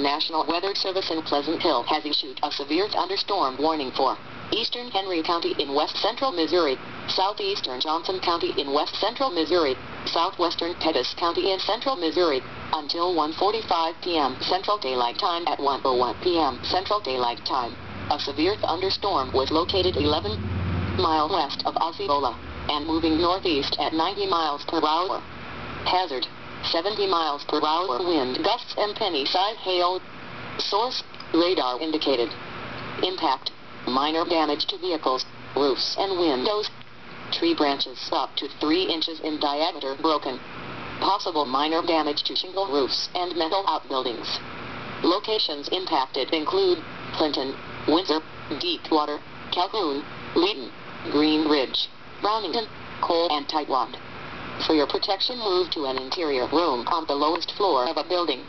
National Weather Service in Pleasant Hill has issued a severe thunderstorm warning for eastern Henry County in west central Missouri, southeastern Johnson County in west central Missouri, southwestern Pettis County in central Missouri, until 1:45 p.m. Central Daylight Time. At 1:01 p.m. Central Daylight Time, a severe thunderstorm was located 11 miles west of Osceola and moving northeast at 90 miles per hour. Hazard: 70 miles per hour wind gusts and penny-sized hail. Source: radar indicated. Impact: minor damage to vehicles, roofs and windows. Tree branches up to 3 inches in diameter broken. Possible minor damage to shingle roofs and metal outbuildings. Locations impacted include Clinton, Windsor, Deepwater, Calhoun, LEETON, Green Ridge, Brownington, Cole and TIGHTWAD. For your protection, move to an interior room on the lowest floor of a building.